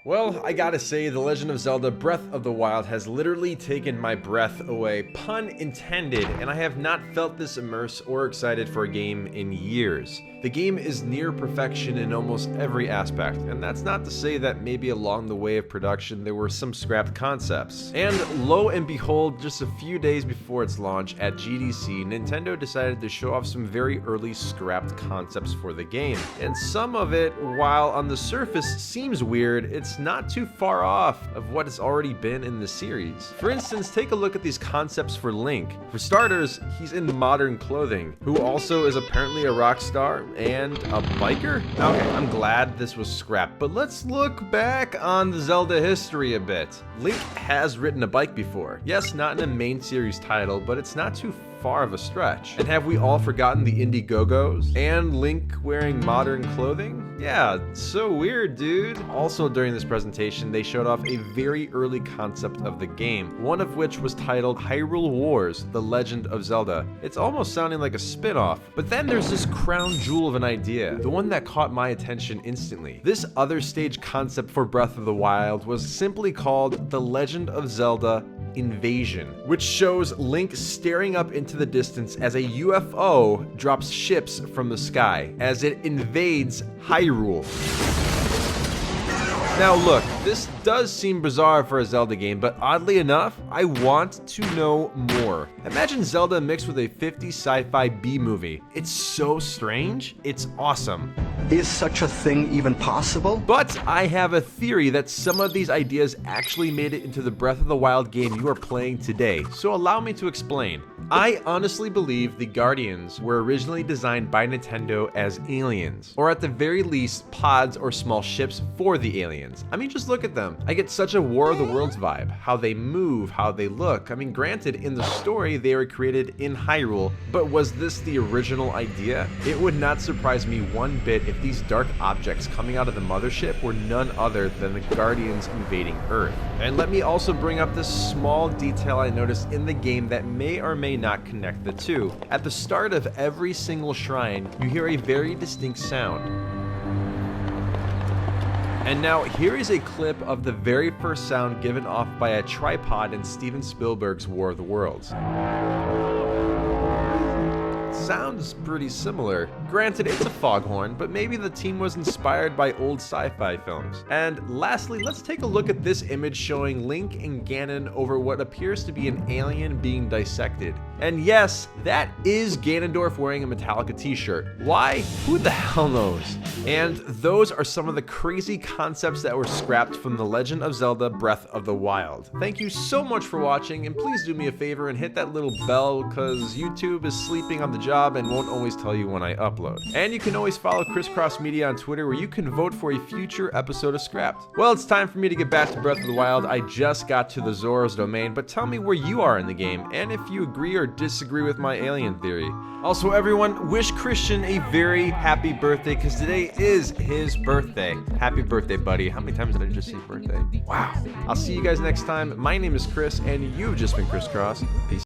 Well, I gotta say, The Legend of Zelda Breath of the Wild has literally taken my breath away, pun intended, and I have not felt this immersed or excited for a game in years. The game is near perfection in almost every aspect, and that's not to say that maybe along the way of production there were some scrapped concepts. And lo and behold, just a few days before its launch at GDC, Nintendo decided to show off some very early scrapped concepts for the game. And some of it, while on the surface seems weird, it's not too far off of what has already been in the series. For instance, take a look at these concepts for Link. For starters, he's in modern clothing, who also is apparently a rock star and a biker? Okay, I'm glad this was scrapped, but let's look back on the Zelda history a bit. Link has ridden a bike before. Yes, not in a main series title, but it's not too far of a stretch. And have we all forgotten the Indiegogos? And Link wearing modern clothing? Yeah, so weird, dude. Also during this presentation, they showed off a very early concept of the game, one of which was titled Hyrule Wars, The Legend of Zelda. It's almost sounding like a spin-off. But then there's this crown jewel of an idea, the one that caught my attention instantly. This other stage concept for Breath of the Wild was simply called The Legend of Zelda Invasion, which shows Link staring up into the distance as a UFO drops ships from the sky as it invades Hyrule. Now look, this does seem bizarre for a Zelda game, but oddly enough, I want to know more. Imagine Zelda mixed with a 50s sci-fi B-movie. It's so strange, it's awesome. Is such a thing even possible? But I have a theory that some of these ideas actually made it into the Breath of the Wild game you are playing today, so allow me to explain. I honestly believe the Guardians were originally designed by Nintendo as aliens, or at the very least, pods or small ships for the aliens. I mean, just look at them. I get such a War of the Worlds vibe. How they move, how they look. I mean, granted, in the story, they were created in Hyrule, but was this the original idea? It would not surprise me one bit if these dark objects coming out of the mothership were none other than the Guardians invading Earth. And let me also bring up this small detail I noticed in the game that may or may not connect the two. At the start of every single shrine, you hear a very distinct sound. And now here is a clip of the very first sound given off by a tripod in Steven Spielberg's War of the Worlds. Sounds pretty similar. Granted, it's a foghorn, but maybe the team was inspired by old sci-fi films. And lastly, let's take a look at this image showing Link and Ganon over what appears to be an alien being dissected. And yes, that is Ganondorf wearing a Metallica t-shirt. Why? Who the hell knows? And those are some of the crazy concepts that were scrapped from The Legend of Zelda Breath of the Wild. Thank you so much for watching, and please do me a favor and hit that little bell, because YouTube is sleeping on the job and won't always tell you when I upload. And you can always follow ChrisCrossMedia on Twitter, where you can vote for a future episode of Scrapped. Well, it's time for me to get back to Breath of the Wild. I just got to the Zora's Domain, but tell me where you are in the game, and if you agree or disagree with my alien theory. Also, everyone, wish Christian a very happy birthday, because today is his birthday. Happy birthday, buddy. How many times did I just say birthday? Wow. I'll see you guys next time. My name is Chris, and you've just been ChrisCross. Peace.